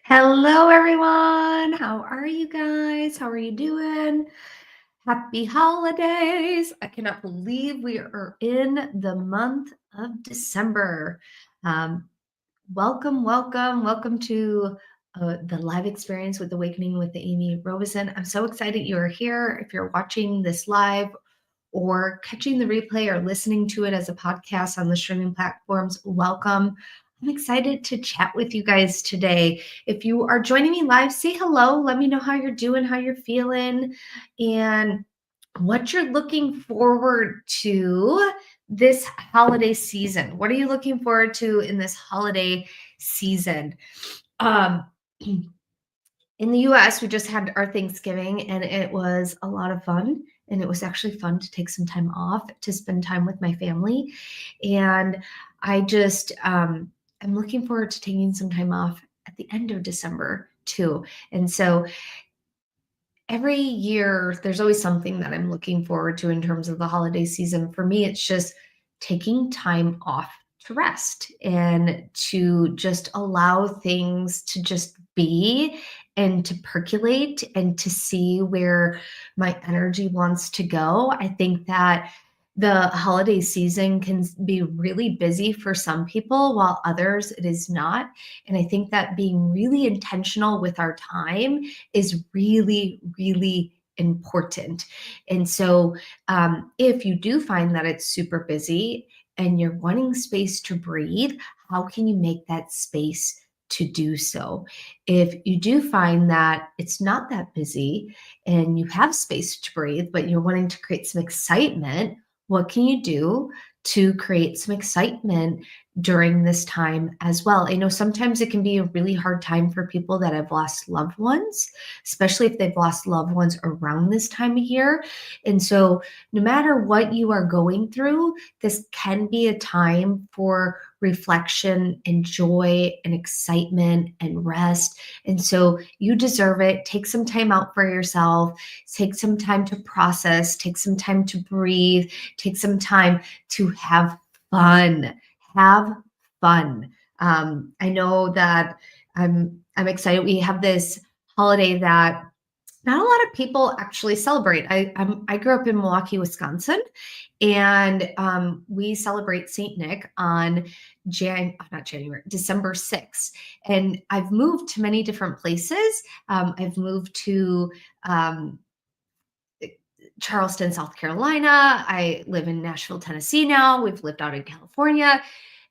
Hello, everyone. How are you guys? How are you doing? Happy holidays. I cannot believe we are in the month of December. Um, welcome to the live experience with Awakening with Amy Robeson. I'm so excited you are here. If you're watching this live or catching the replay or listening to it as a podcast on the streaming platforms, welcome. I'm excited to chat with you guys today. If you are joining me live, say hello. Let me know how you're doing, how you're feeling, and what you're looking forward to this holiday season. What are you looking forward to in this holiday season? Um, in the US, we just had our Thanksgiving and it was a lot of fun. And it was actually fun to take some time off to spend time with my family. And I'm looking forward to taking some time off at the end of December too. And so every year, there's always something that I'm looking forward to in terms of the holiday season. For me, it's just taking time off to rest and to just allow things to just be and to percolate and to see where my energy wants to go. I think that the holiday season can be really busy for some people, while others it is not. And I think that being really intentional with our time is really, really important. And so, if you do find that it's super busy and you're wanting space to breathe, how can you make that space to do so? If you do find that it's not that busy and you have space to breathe, but you're wanting to create some excitement, what can you do to create some excitement during this time as well? I know sometimes it can be a really hard time for people that have lost loved ones, especially if they've lost loved ones around this time of year. And so, no matter what you are going through, this can be a time for reflection and joy and excitement and rest. And so, you deserve it. Take some time out for yourself, take some time to process, take some time to breathe, take some time to have fun. Have fun. I know that I'm excited. We have this holiday that not a lot of people actually celebrate. I grew up in Milwaukee, Wisconsin, and we celebrate Saint Nick on not January, December 6th. And I've moved to many different places. I've moved to um, Charleston, South Carolina. I live in Nashville, Tennessee now. We've lived out in California.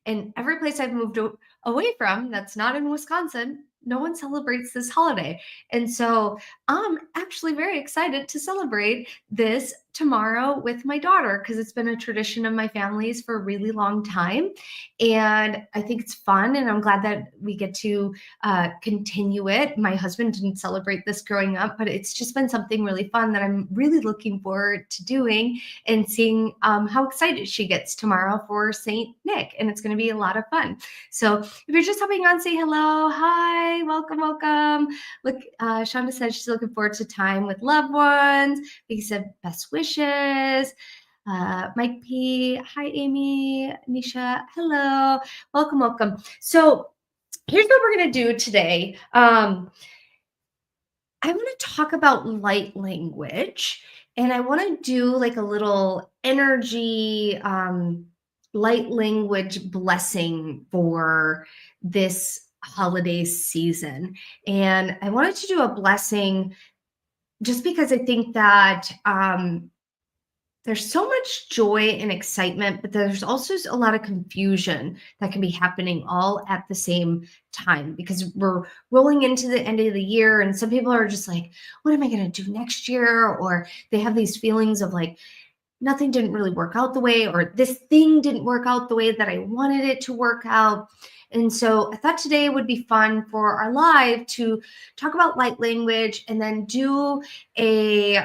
And every place I've moved away from that's not in Wisconsin, no one celebrates this holiday. And so I'm actually very excited to celebrate this tomorrow with my daughter because it's been a tradition of my family's for a really long time. And I think it's fun. And I'm glad that we get to continue it. My husband didn't celebrate this growing up, but it's just been something really fun that I'm really looking forward to doing and seeing how excited she gets tomorrow for St. Nick. And it's going to be a lot of fun. So if you're just hopping on, say hello. Hi, welcome. Look, Shonda said she's looking forward to time with loved ones. We said best wishes. Mike P. Hi, Amy. Nisha. Hello. Welcome. So here's what we're going to do today. I want to talk about light language and I want to do like a little energy light language blessing for this holiday season. And I wanted to do a blessing just because I think that there's so much joy and excitement, but there's also a lot of confusion that can be happening all at the same time because we're rolling into the end of the year and some people are just like, what am I going to do next year? Or they have these feelings of like, nothing didn't really work out the way, or this thing didn't work out the way that I wanted it to work out. And so I thought today would be fun for our live to talk about light language and then do a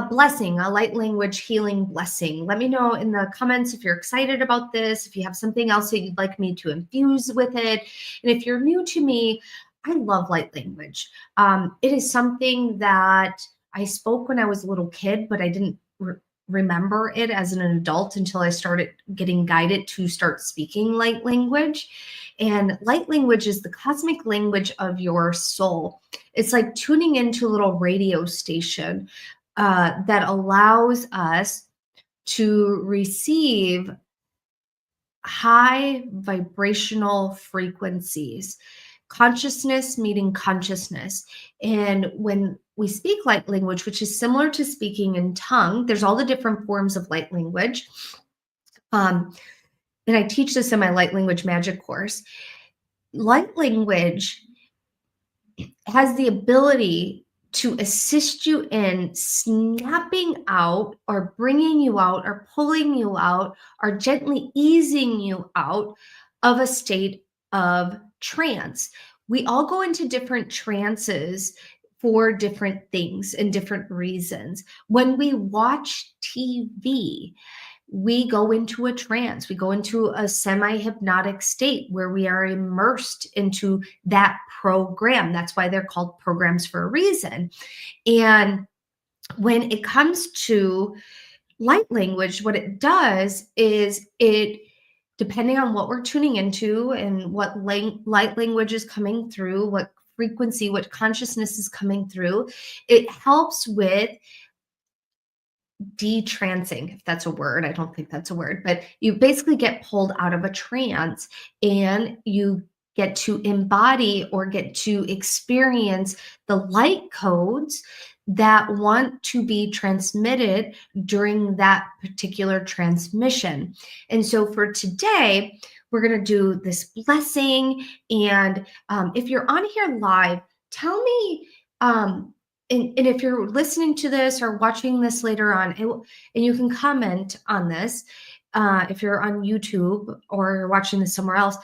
blessing, a light language healing blessing. Let me know in the comments if you're excited about this, if you have something else that you'd like me to infuse with it. And if you're new to me, I love light language. It is something that I spoke when I was a little kid, but I didn't remember it as an adult until I started getting guided to start speaking light language. And light language is the cosmic language of your soul. It's like tuning into a little radio station that allows us to receive high vibrational frequencies, consciousness meeting consciousness. And when we speak light language, which is similar to speaking in tongue, there's all the different forms of light language. And I teach this in my light language magic course. Light language has the ability to assist you in snapping out or bringing you out or pulling you out or gently easing you out of a state of trance. We all go into different trances for different things and different reasons. When we watch TV, we go into a trance, we go into a semi-hypnotic state where we are immersed into that program. That's why they're called programs for a reason. And when it comes to light language, what it does is it, depending on what we're tuning into and what light language is coming through, what frequency, what consciousness is coming through, it helps with detrancing, if that's a word. I don't think that's a word, but you basically get pulled out of a trance and you get to embody or get to experience the light codes that want to be transmitted during that particular transmission. And so for today, we're going to do this blessing. And if you're on here live, tell me, and if you're listening to this or watching this later on, and you can comment on this, if you're on YouTube or you're watching this somewhere else,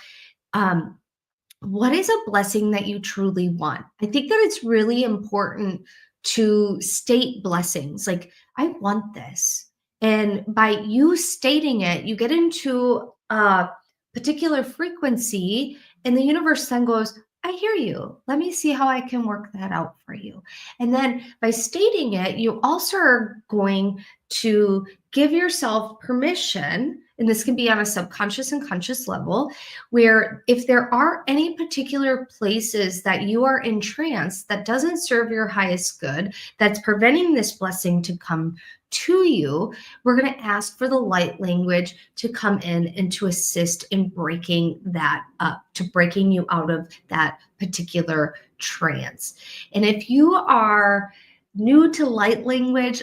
what is a blessing that you truly want? I think that it's really important to state blessings like, I want this. And by you stating it, you get into a particular frequency, and the universe then goes, I hear you. Let me see how I can work that out for you. And then by stating it, you also are going to give yourself permission, and this can be on a subconscious and conscious level, where if there are any particular places that you are in trance that doesn't serve your highest good, that's preventing this blessing to come to you, we're going to ask for the light language to come in and to assist in breaking that up, to breaking you out of that particular trance. And if you are new to light language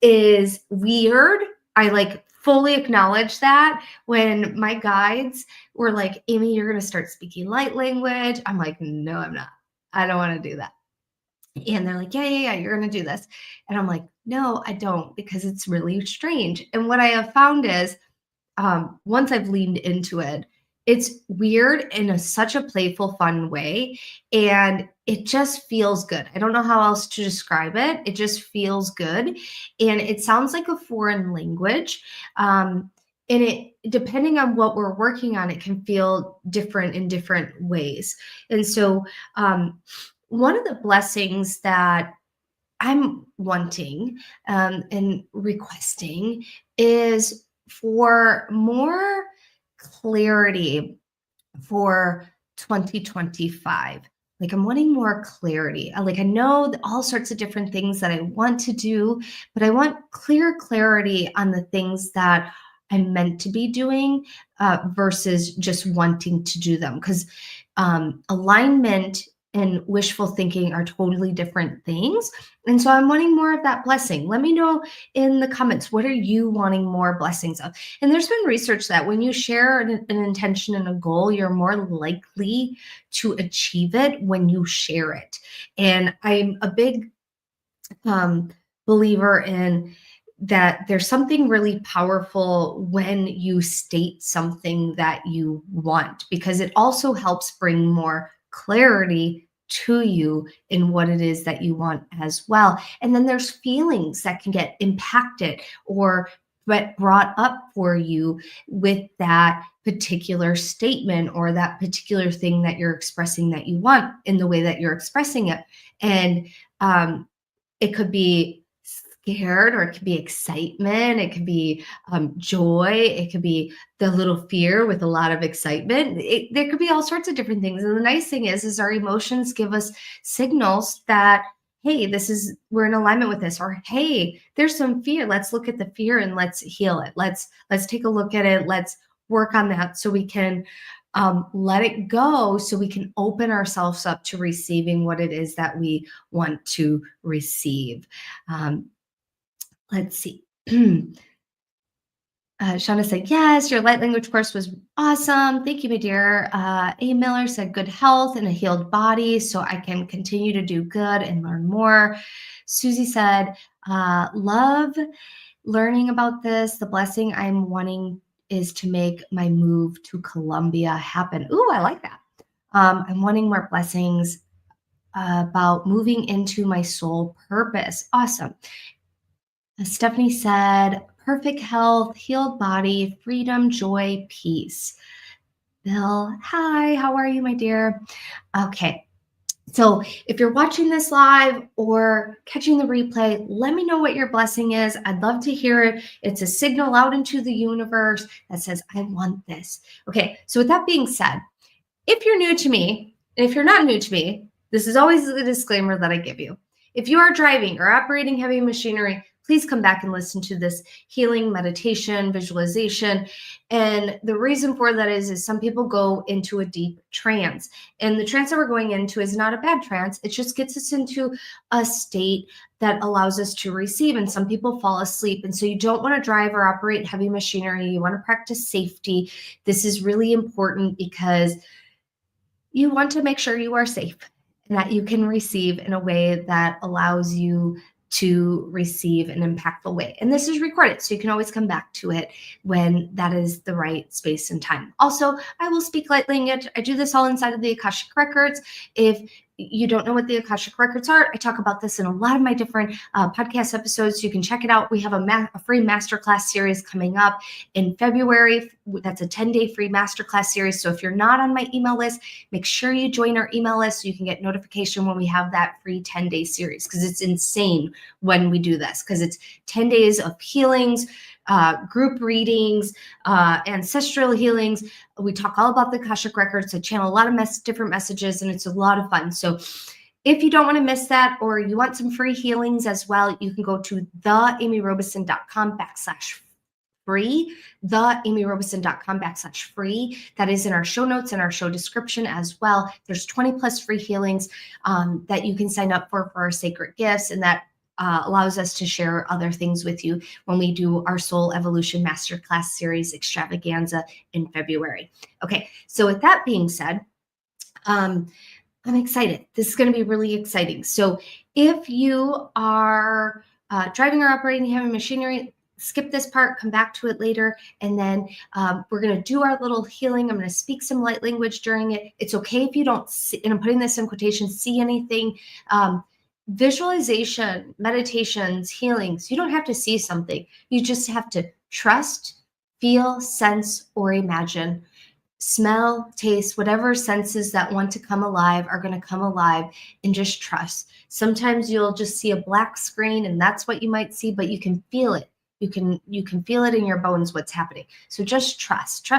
is weird. I fully acknowledge that. When my guides were like, Amy, you're going to start speaking light language, I'm like, no, I'm not. I don't want to do that. And they're like, yeah, you're going to do this. And I'm like, no, I don't, because it's really strange. And what I have found is once I've leaned into it, it's weird in such a playful, fun way. And it just feels good. I don't know how else to describe it. It just feels good. And it sounds like a foreign language. And it, depending on what we're working on, it can feel different in different ways. And so one of the blessings that I'm wanting and requesting is for more clarity for 2025. Like, I'm wanting more clarity. I know all sorts of different things that I want to do, but I want clear clarity on the things that I'm meant to be doing versus just wanting to do them. Because alignment and wishful thinking are totally different things. And so I'm wanting more of that blessing. Let me know in the comments, what are you wanting more blessings of? And there's been research that when you share an intention and a goal, you're more likely to achieve it when you share it. And I'm a big believer in that there's something really powerful when you state something that you want, because it also helps bring more clarity to you in what it is that you want as well. And then there's feelings that can get impacted or brought up for you with that particular statement or that particular thing that you're expressing that you want in the way that you're expressing it. And it could be scared, or it could be excitement. It could be joy. It could be the little fear with a lot of excitement. There could be all sorts of different things. And the nice thing is our emotions give us signals that, hey, we're in alignment with this, or hey, there's some fear. Let's look at the fear and let's heal it. Let's take a look at it. Let's work on that so we can let it go, so we can open ourselves up to receiving what it is that we want to receive. Let's see. Shauna said, yes, your light language course was awesome. Thank you, my dear. A. Miller said, good health and a healed body so I can continue to do good and learn more. Susie said, love learning about this. The blessing I'm wanting is to make my move to Colombia happen. Ooh, I like that. I'm wanting more blessings about moving into my soul purpose. Awesome. Stephanie said, perfect health, healed body, freedom, joy, peace. Bill, hi, how are you, my dear? Okay. So if you're watching this live or catching the replay, let me know what your blessing is. I'd love to hear it. It's a signal out into the universe that says, I want this. Okay. So with that being said, if you're new to me, and if you're not new to me, this is always the disclaimer that I give you. If you are driving or operating heavy machinery, please come back and listen to this healing meditation, visualization. And the reason for that is some people go into a deep trance. And the trance that we're going into is not a bad trance. It just gets us into a state that allows us to receive. And some people fall asleep. And so you don't want to drive or operate heavy machinery. You want to practice safety. This is really important because you want to make sure you are safe and that you can receive in a way that allows you to receive an impactful way. And this is recorded, so you can always come back to it when that is the right space and time. Also, I will speak light language. I do this all inside of the Akashic Records. If you don't know what the Akashic Records are, I talk about this in a lot of my different podcast episodes. You can check it out. We have a free masterclass series coming up in February. That's a 10-day free masterclass series. So if you're not on my email list, make sure you join our email list so you can get notification when we have that free 10-day series, because it's insane when we do this, because it's 10 days of healings, group readings, ancestral healings. We talk all about the Akashic Records. I channel a lot of different messages, and it's a lot of fun. So if you don't want to miss that, or you want some free healings as well, you can go to theamyrobeson.com/free, theamyrobeson.com/free. That is in our show notes and our show description as well. There's 20 plus free healings that you can sign up for our sacred gifts, and that allows us to share other things with you when we do our Soul Evolution Masterclass Series Extravaganza in February. Okay, so with that being said, I'm excited. This is going to be really exciting. So if you are driving or operating heavy machinery, skip this part, come back to it later, and then we're going to do our little healing. I'm going to speak some light language during it. It's okay if you don't see, and I'm putting this in quotations, see anything. Visualization, meditations, healings, you don't have to see something. You just have to trust, feel, sense, or imagine. Smell, taste, whatever senses that want to come alive are going to come alive, and just trust. Sometimes you'll just see a black screen and that's what you might see, but you can feel it. You can feel it in your bones what's happening. So just trust,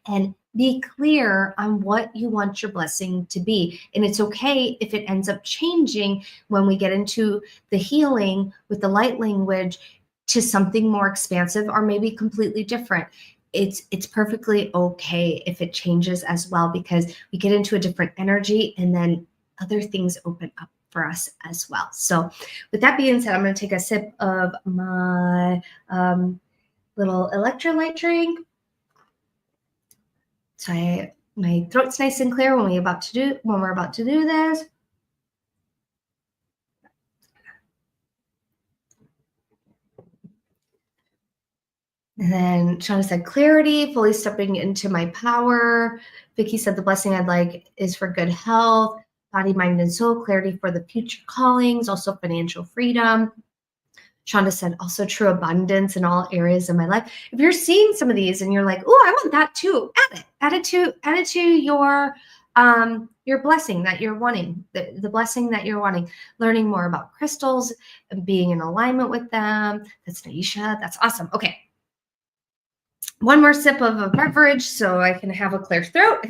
and be clear on what you want your blessing to be. And it's okay if it ends up changing when we get into the healing with the light language to something more expansive or maybe completely different. It's perfectly okay if it changes as well, because we get into a different energy and then other things open up for us as well. So with that being said, I'm going to take a sip of my little electrolyte drink. So my throat's nice and clear when we're about to do this. And then Shauna said, clarity, fully stepping into my power. Vicky said, the blessing I'd like is for good health, body, mind, and soul, clarity for the future callings, also financial freedom. Shonda said, also true abundance in all areas of my life. If you're seeing some of these and you're like, oh, I want that too, add it to your your blessing that you're wanting, the blessing that you're wanting, learning more about crystals and being in alignment with them. That's Naisha. That's awesome. Okay. One more sip of a beverage so I can have a clear throat.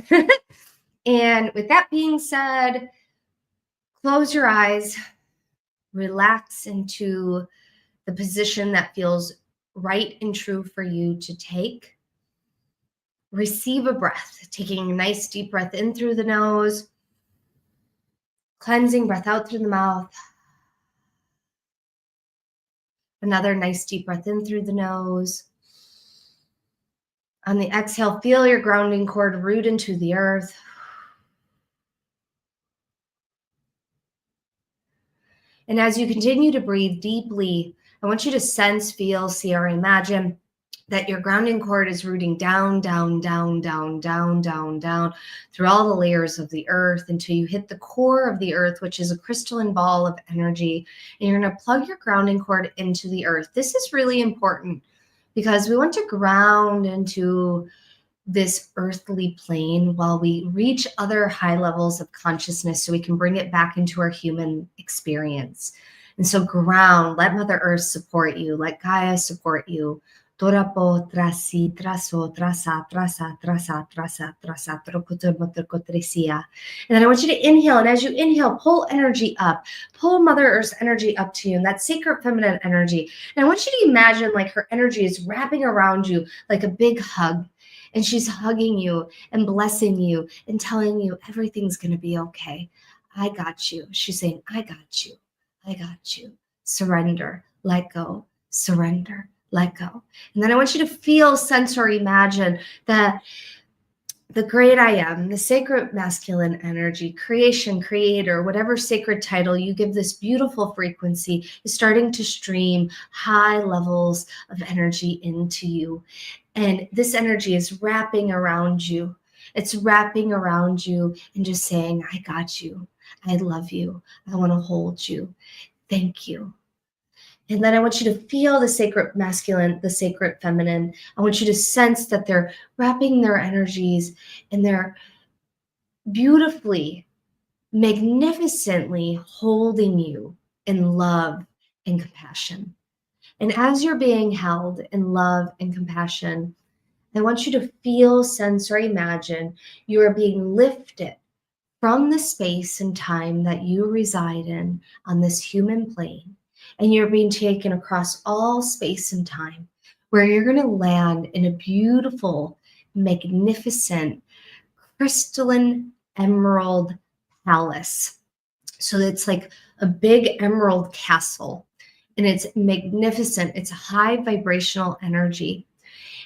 And with that being said, close your eyes, relax into the position that feels right and true for you to take. Receive a breath, taking a nice deep breath in through the nose, cleansing breath out through the mouth. Another nice deep breath in through the nose. On the exhale, feel your grounding cord root into the earth. And as you continue to breathe deeply, I want you to sense, feel, see, or imagine that your grounding cord is rooting down, down, down, down, down, down, down through all the layers of the earth until you hit the core of the earth, which is a crystalline ball of energy. And you're going to plug your grounding cord into the earth. This is really important because we want to ground into this earthly plane while we reach other high levels of consciousness so we can bring it back into our human experience. And so ground, let Mother Earth support you, let Gaia support you. Torapo, trasi, traso, trasa, trasa, trasa, trasa, trasa, trokotor, and then I want you to inhale. And as you inhale, pull energy up, pull Mother Earth's energy up to you, and that sacred feminine energy. And I want you to imagine like her energy is wrapping around you like a big hug. And she's hugging you and blessing you and telling you everything's going to be okay. I got you. She's saying, I got you. I got you. Surrender, let go, surrender, let go. And then I want you to feel, sense, or imagine that the great I am, the sacred masculine energy, creation, creator, whatever sacred title you give this beautiful frequency is starting to stream high levels of energy into you. And this energy is wrapping around you. It's wrapping around you and just saying, I got you. I love you. I want to hold you. Thank you. And then I want you to feel the sacred masculine, the sacred feminine. I want you to sense that they're wrapping their energies and they're beautifully, magnificently holding you in love and compassion. And as you're being held in love and compassion, I want you to feel, sense, or imagine you are being lifted from the space and time that you reside in on this human plane. And you're being taken across all space and time, where you're going to land in a beautiful, magnificent, crystalline emerald palace. So it's like a big emerald castle, and it's magnificent. It's a high vibrational energy.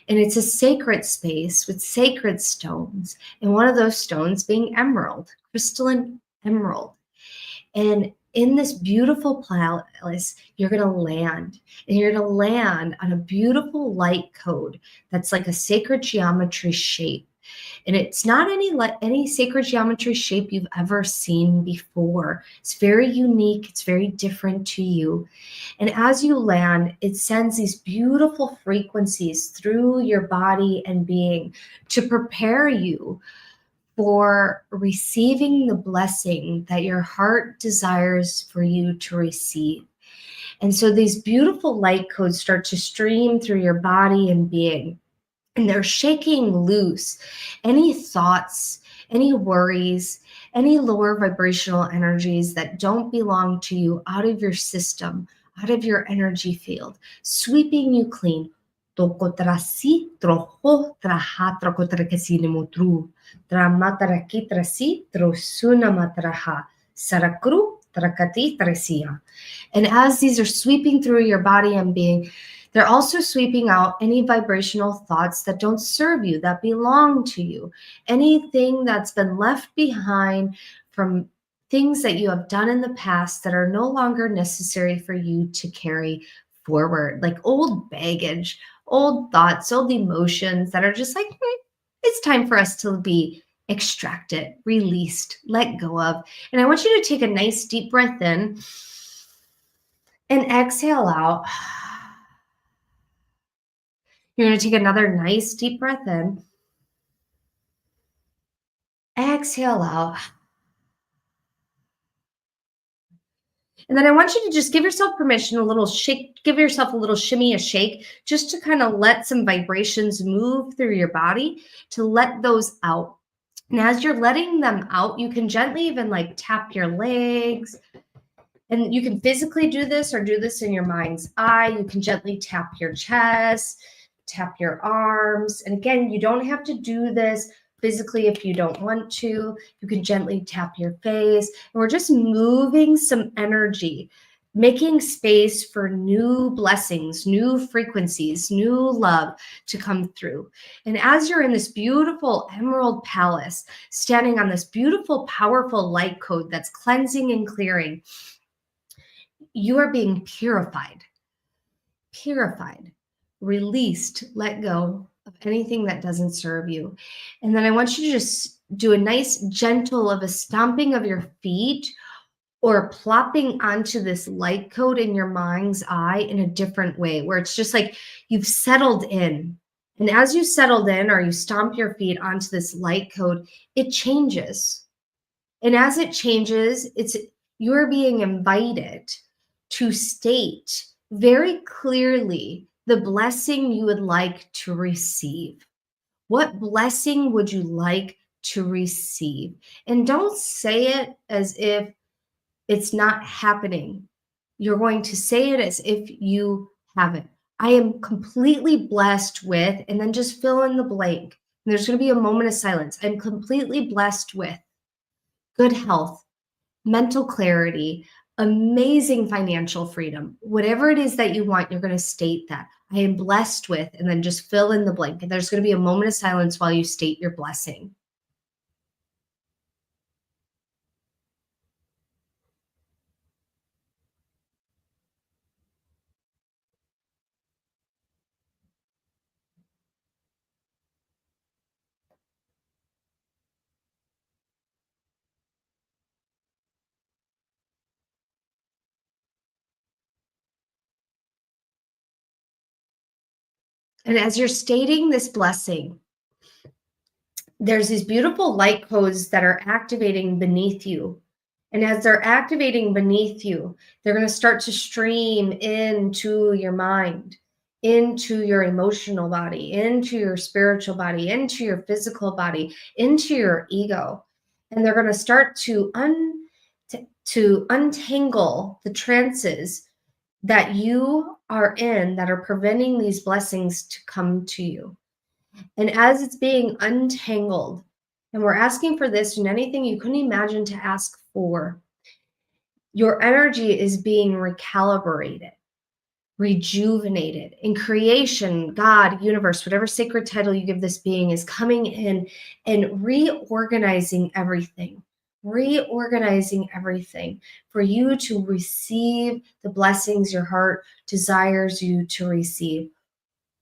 And it's a sacred space with sacred stones, and one of those stones being emerald, crystalline emerald. And in this beautiful palace, you're going to land, and you're going to land on a beautiful light code that's like a sacred geometry shape. And it's not any sacred geometry shape you've ever seen before. It's very unique. It's very different to you. And as you land, it sends these beautiful frequencies through your body and being to prepare you for receiving the blessing that your heart desires for you to receive. And so these beautiful light codes start to stream through your body and being. And they're shaking loose any thoughts, any worries, any lower vibrational energies that don't belong to you out of your system, out of your energy field, sweeping you clean. Tokotrasi troho traha trokotrakesinimutru tramataraki trasi trosuna matraha sarakru trakati tresia. And as these are sweeping through your body and being, they're also sweeping out any vibrational thoughts that don't serve you, that belong to you, anything that's been left behind from things that you have done in the past that are no longer necessary for you to carry forward, like old baggage, old thoughts, old emotions that are just like, it's time for us to be extracted, released, let go of. And I want you to take a nice deep breath in and exhale out. You're going to take another nice deep breath in Exhale out. And then I want you to just give yourself permission, a little shake, give yourself a little shimmy, a shake, just to kind of let some vibrations move through your body to let those out. And as you're letting them out, you can gently even like tap your legs. And you can physically do this or do this in your mind's eye. You can gently tap your chest, tap your arms. And again, you don't have to do this physically if you don't want to. You can gently tap your face. And we're just moving some energy, making space for new blessings, new frequencies, new love to come through. And as you're in this beautiful emerald palace, standing on this beautiful, powerful light code that's cleansing and clearing, you are being purified, released, let go of anything that doesn't serve you. And then I want you to just do a nice gentle of a stomping of your feet or plopping onto this light code in your mind's eye in a different way, where it's just like you've settled in. And as you settled in or you stomp your feet onto this light code, it changes. And as it changes, you're being invited to state very clearly the blessing you would like to receive. What blessing would you like to receive? And don't say it as if it's not happening. You're going to say it as if you have it. I am completely blessed with, and then just fill in the blank. And there's going to be a moment of silence. I'm completely blessed with good health, mental clarity, amazing financial freedom. Whatever it is that you want, you're going to state that. I am blessed with, and then just fill in the blank. And there's going to be a moment of silence while you state your blessing. And as you're stating this blessing, there's these beautiful light codes that are activating beneath you. And as they're activating beneath you, they're going to start to stream into your mind, into your emotional body, into your spiritual body, into your physical body, into your ego. And they're going to start to untangle the trances that you are in that are preventing these blessings to come to you. And as it's being untangled, and we're asking for this and anything you couldn't imagine to ask for, your energy is being recalibrated, rejuvenated. In creation, God, universe, whatever sacred title you give this being, is coming in and reorganizing everything for you to receive the blessings your heart desires you to receive.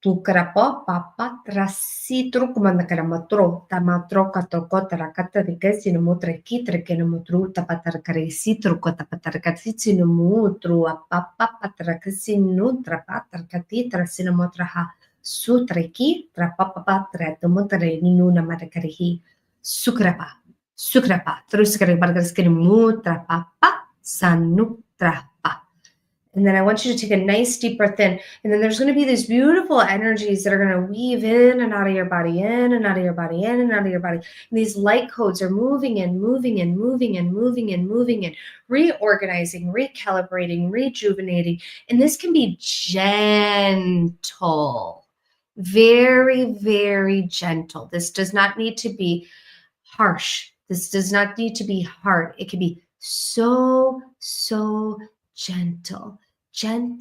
Tu karapo papa trasi tru kumanda karamatro tamatro katoko tarakata de kesino mutre kitre ke no mutru tapatar karisi tru kota patar katsi no mutru apapa patrakasi no trapatar kati trasino motra ha sutreki trapapa patra tomotre ninu na matakarihi sukrapa truskare bargaskere mutra papa sanutra. And then I want you to take a nice deep breath in. And then there's going to be these beautiful energies that are going to weave in and out of your body, in and out of your body, in and out of your body. And these light codes are moving in, reorganizing, recalibrating, rejuvenating. And this can be gentle, very, very gentle. This does not need to be harsh. This does not need to be hard. It can be so gentle. And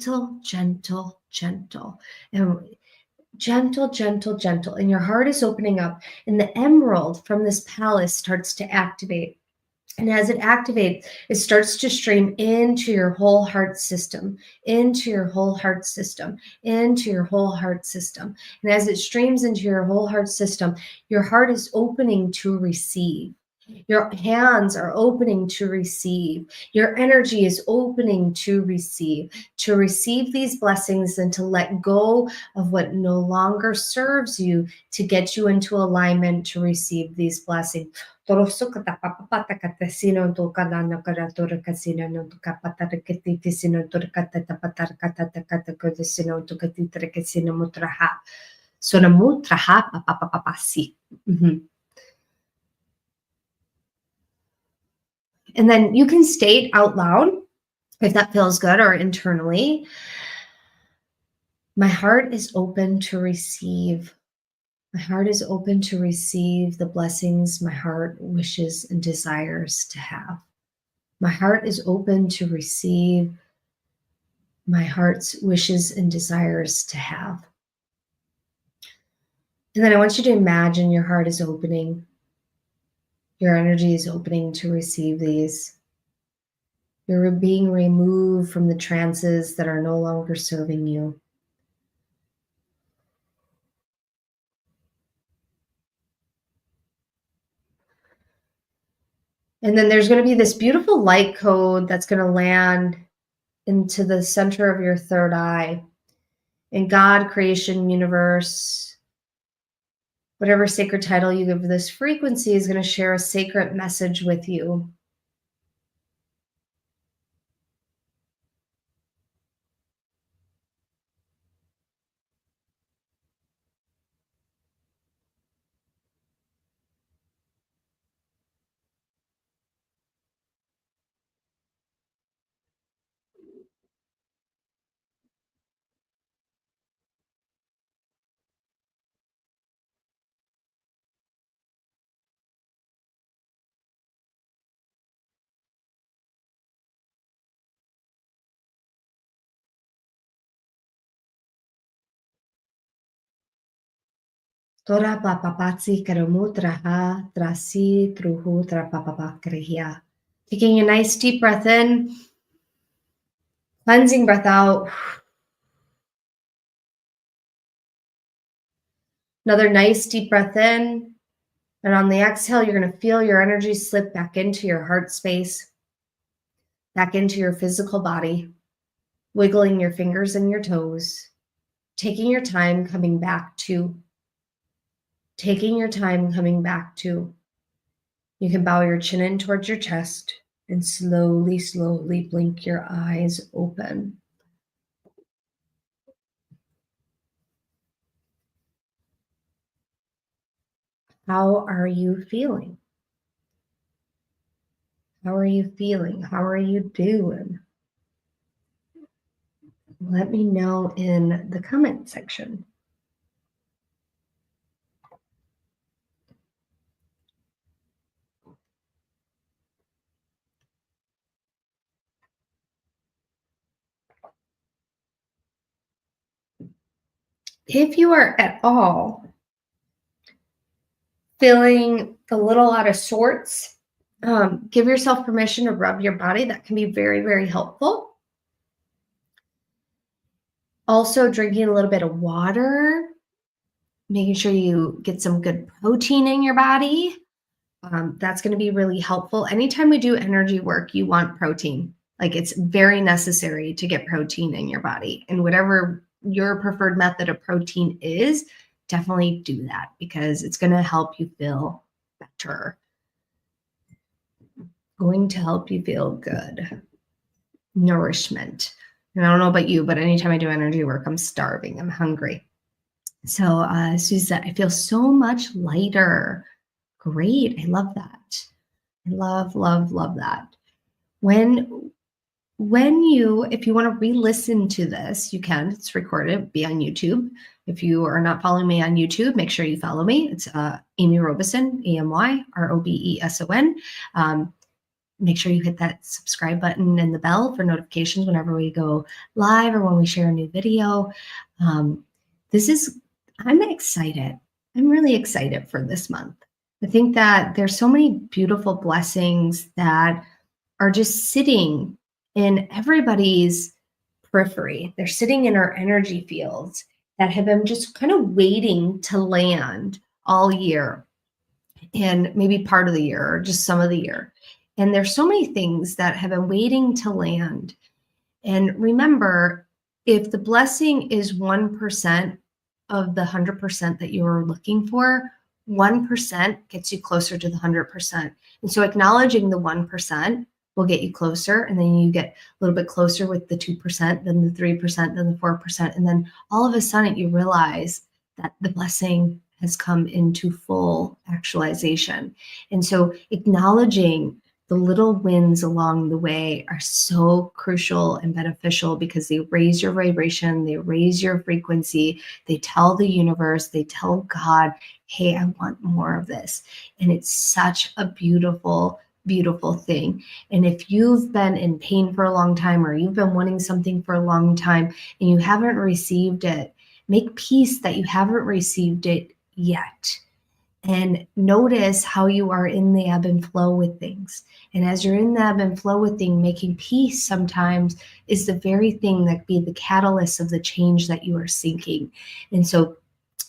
gentle. And your heart is opening up, and the emerald from this palace starts to activate. And as it activates, it starts to stream into your whole heart system, And as it streams into your whole heart system, your heart is opening to receive. Your hands are opening to receive. Your energy is opening to receive these blessings and to let go of what no longer serves you, to get you into alignment to receive these blessings. Torosukata papapata katasino to kadana karatora casino no to kapatara katitisino to katata patara katata katakodisino to katitra casino mutraha. Sona mutraha papapapasi. And then you can state out loud if that feels good or internally. My heart is open to receive. My heart is open to receive the blessings my heart wishes and desires to have. My heart is open to receive my heart's wishes and desires to have. And then I want you to imagine your heart is opening. Your energy is opening to receive these. You're being removed from the trances that are no longer serving you. And then there's going to be this beautiful light code that's going to land into the center of your third eye. In God, creation, universe, whatever sacred title you give this frequency is going to share a sacred message with you. Tora papapatsi karamutraha trasi truhu trapapapakriya. Taking a nice deep breath in, cleansing breath out. Another nice deep breath in. And on the exhale, you're going to feel your energy slip back into your heart space, back into your physical body, wiggling your fingers and your toes, taking your time coming back to. You can bow your chin in towards your chest and slowly, slowly blink your eyes open. How are you feeling? How are you feeling? How are you doing? Let me know in the comment section. If you are at all feeling a little out of sorts, give yourself permission to rub your body. That can be very, very helpful. Also, drinking a little bit of water, making sure you get some good protein in your body. That's going to be really helpful. Anytime we do energy work, you want protein. Like, it's very necessary to get protein in your body. And whatever your preferred method of protein is, definitely do that because it's going to help you feel better. Going to help you feel good. Nourishment. And I don't know about you, but anytime I do energy work, I'm starving. I'm hungry. So Susie said, I feel so much lighter. Great. I love that. I love, love, love that. If you want to re-listen to this, you can. It's recorded, be on YouTube. If you are not following me on YouTube, make sure you follow me. It's Amy Robeson, AMY, ROBESON. Make sure you hit that subscribe button and the bell for notifications whenever we go live or when we share a new video. I'm excited. I'm really excited for this month. I think that there's so many beautiful blessings that are just sitting in everybody's periphery. They're sitting in our energy fields that have been just kind of waiting to land all year and maybe part of the year or just some of the year. And there's so many things that have been waiting to land. And remember, if the blessing is 1% of the 100% that you're looking for, 1% gets you closer to the 100%. And so acknowledging the 1% will get you closer. And then you get a little bit closer with the 2%, then the 3%, then the 4%. And then all of a sudden you realize that the blessing has come into full actualization. And so acknowledging the little wins along the way are so crucial and beneficial because they raise your vibration, they raise your frequency, they tell the universe, they tell God, hey, I want more of this. And it's such a beautiful, beautiful thing. And if you've been in pain for a long time, or you've been wanting something for a long time and you haven't received it, make peace that you haven't received it yet. And notice how you are in the ebb and flow with things. And as you're in the ebb and flow with things, making peace sometimes is the very thing that be the catalyst of the change that you are seeking. And so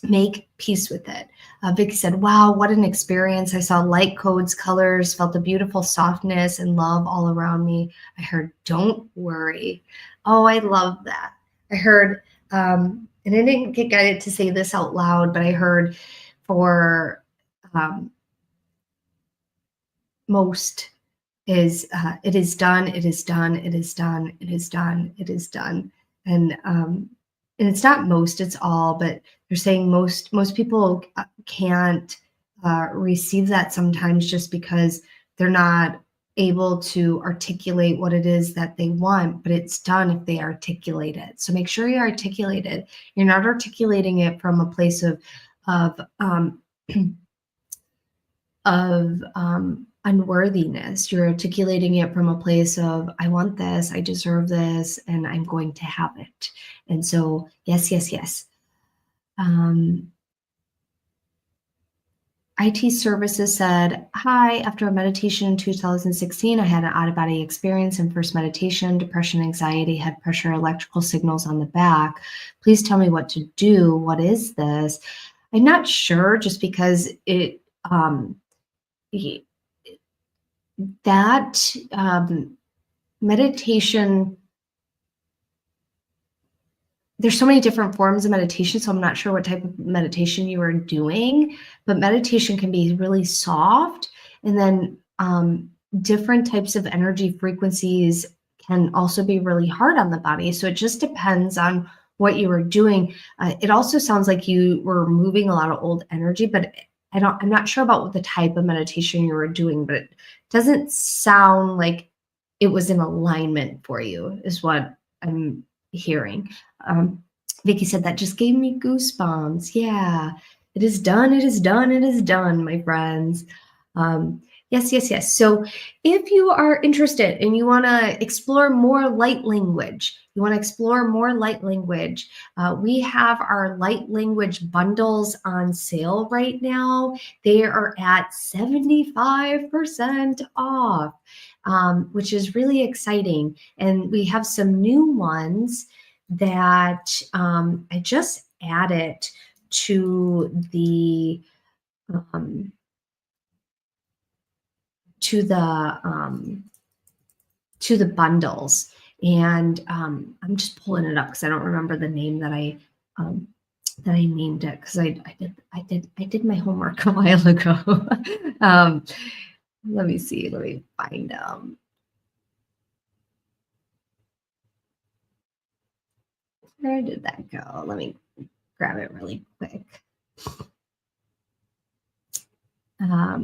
make peace with it. Vicky said, wow, what an experience. I saw light codes, colors, felt a beautiful softness and love all around me. I heard, don't worry. Oh, I love that. I heard, and I didn't get guided to say this out loud, but I heard for most is it is done, it is done, it is done, it is done, it is done. And it's not most, it's all, but they're saying most people can't receive that sometimes just because they're not able to articulate what it is that they want, but it's done if they articulate it. So make sure you articulate it. You're not articulating it from a place of unworthiness. You're articulating it from a place of, I want this, I deserve this, and I'm going to have it. And so, yes, yes, yes. IT Services said, hi, after a meditation in 2016, I had an out-of-body experience in first meditation, depression, anxiety, head pressure, electrical signals on the back. Please tell me what to do. What is this? I'm not sure, just because that meditation, there's so many different forms of meditation, so I'm not sure what type of meditation you are doing, but meditation can be really soft, and then different types of energy frequencies can also be really hard on the body. So it just depends on what you were doing. It also sounds like you were moving a lot of old energy, but I'm not sure about what the type of meditation you were doing, but it doesn't sound like it was in alignment for you, is what I'm hearing. Vicky said, that just gave me goosebumps. Yeah, it is done. It is done. It is done, my friends. Yes, yes, yes. So if you are interested and you want to explore more light language, we have our light language bundles on sale right now. They are at 75% off, which is really exciting. And we have some new ones that I just added to the bundles, and I'm just pulling it up because I don't remember the name that I named it, because I did my homework a while ago. Let me see. Let me find where did that go? Let me grab it really quick. My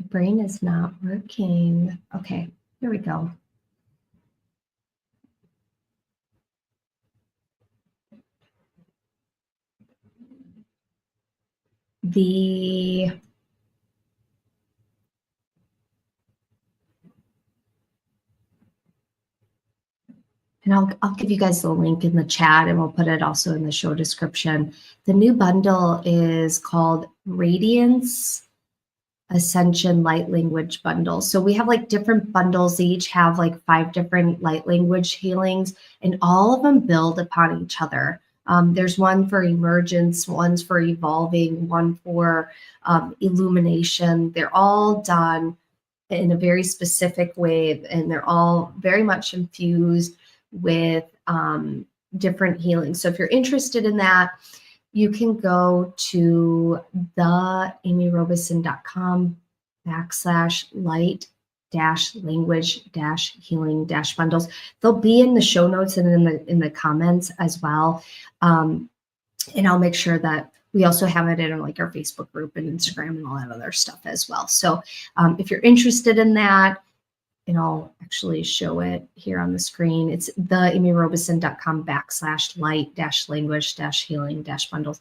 brain is not working. Okay, here we go. And I'll give you guys the link in the chat, and we'll put it also in the show description. The new bundle is called Radiance Ascension Light Language Bundle. So we have like different bundles. They each have like 5 different light language healings, and all of them build upon each other. There's one for emergence, one's for evolving, one for illumination. They're all done in a very specific way, and they're all very much infused with different healings. So if you're interested in that, you can go to theamyrobeson.com/light-language-healing-bundles. They'll be in the show notes and in the comments as well. And I'll make sure that we also have it in like our Facebook group and Instagram and all that other stuff as well. So if you're interested in that, and I'll actually show it here on the screen. It's theamyrobeson.com/light-language-healing-bundles.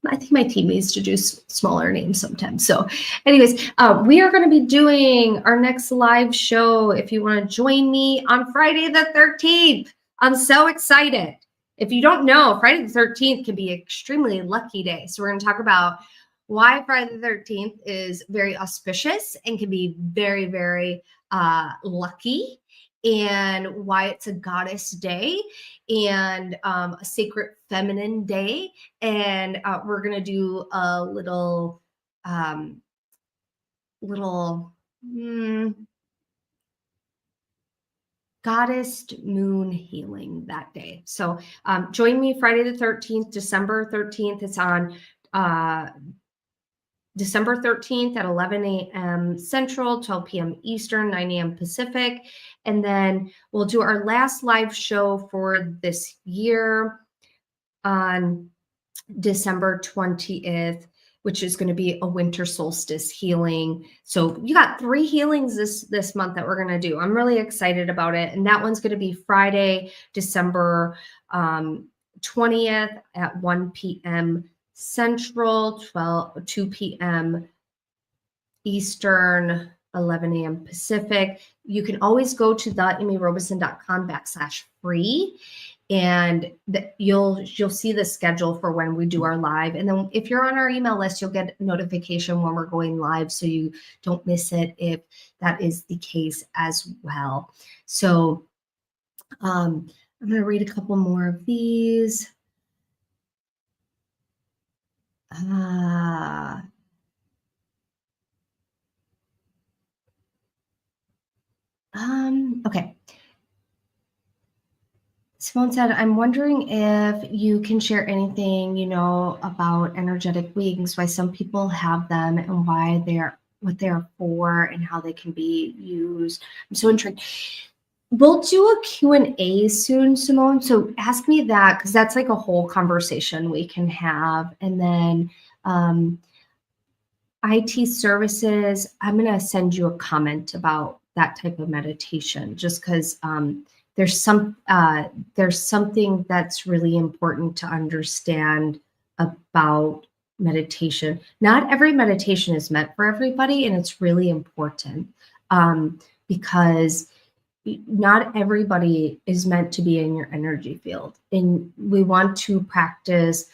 I think my team needs to do smaller names sometimes. So anyways, we are going to be doing our next live show. If you want to join me on Friday the 13th, I'm so excited. If you don't know, Friday the 13th can be an extremely lucky day. So we're going to talk about why Friday the 13th is very auspicious and can be very, very lucky, and why it's a goddess day and a sacred feminine day. And we're going to do a little goddess moon healing that day. So join me Friday the 13th, December 13th. It's on December 13th at 11 a.m. Central, 12 p.m. Eastern, 9 a.m. Pacific. And then we'll do our last live show for this year on December 20th, which is going to be a winter solstice healing. So you got 3 healings this month that we're going to do. I'm really excited about it. And that one's going to be Friday, December 20th at 1 p.m. Central, 2 p.m. Eastern, 11 a.m. Pacific. You can always go to theamyrobeson.com/free, and you'll see the schedule for when we do our live. And then if you're on our email list, you'll get a notification when we're going live, so you don't miss it if that is the case as well. So I'm going to read a couple more of these. Okay. Simone said, I'm wondering if you can share anything, about energetic wings, why some people have them and what they're for and how they can be used. I'm so intrigued. We'll do a Q&A soon, Simone. So ask me that, because that's like a whole conversation we can have. And then IT services, I'm going to send you a comment about that type of meditation, just because there's something that's really important to understand about meditation. Not every meditation is meant for everybody, and it's really important because not everybody is meant to be in your energy field. And we want to practice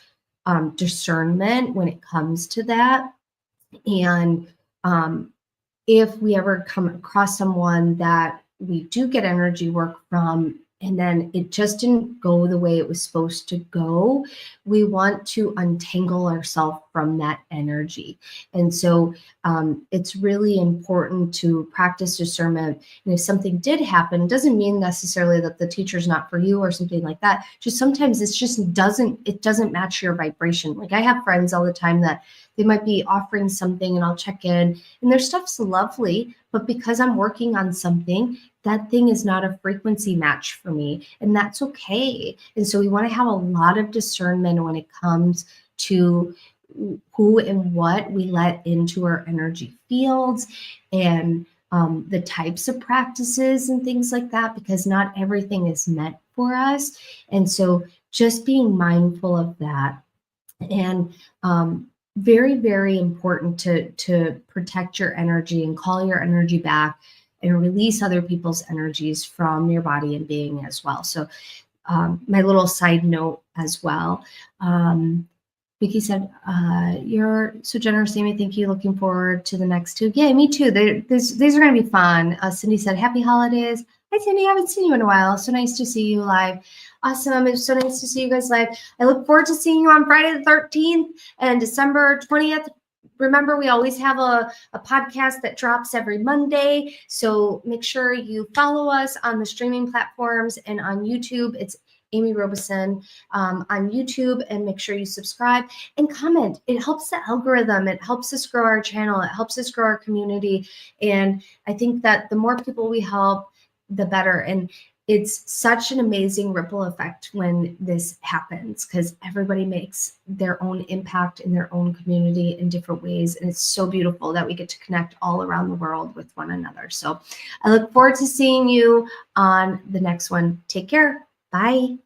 discernment when it comes to that. And if we ever come across someone that we do get energy work from, and then it just didn't go the way it was supposed to go, we want to untangle ourselves from that energy. And so it's really important to practice discernment. And if something did happen, it doesn't mean necessarily that the teacher's not for you or something like that. Just sometimes it doesn't match your vibration. Like I have friends all the time that they might be offering something, and I'll check in and their stuff's lovely, but because I'm working on something, that thing is not a frequency match for me, and that's okay. And so we want to have a lot of discernment when it comes to who and what we let into our energy fields, and the types of practices and things like that, because not everything is meant for us. And so just being mindful of that. And very, very important to protect your energy and call your energy back and release other people's energies from your body and being as well. So my little side note as well. Vicky said, you're so generous, Amy. Thank you. Looking forward to the next 2. Yeah, me too. These are going to be fun. Cindy said, happy holidays. Hi, Cindy. I haven't seen you in a while. So nice to see you live. Awesome. It's so nice to see you guys live. I look forward to seeing you on Friday the 13th and December 20th. Remember, we always have a podcast that drops every Monday. So make sure you follow us on the streaming platforms and on YouTube. It's Amy Robeson on YouTube, and make sure you subscribe and comment. It helps the algorithm. It helps us grow our channel. It helps us grow our community. And I think that the more people we help, the better. And it's such an amazing ripple effect when this happens, because everybody makes their own impact in their own community in different ways. And it's so beautiful that we get to connect all around the world with one another. So I look forward to seeing you on the next one. Take care. Bye.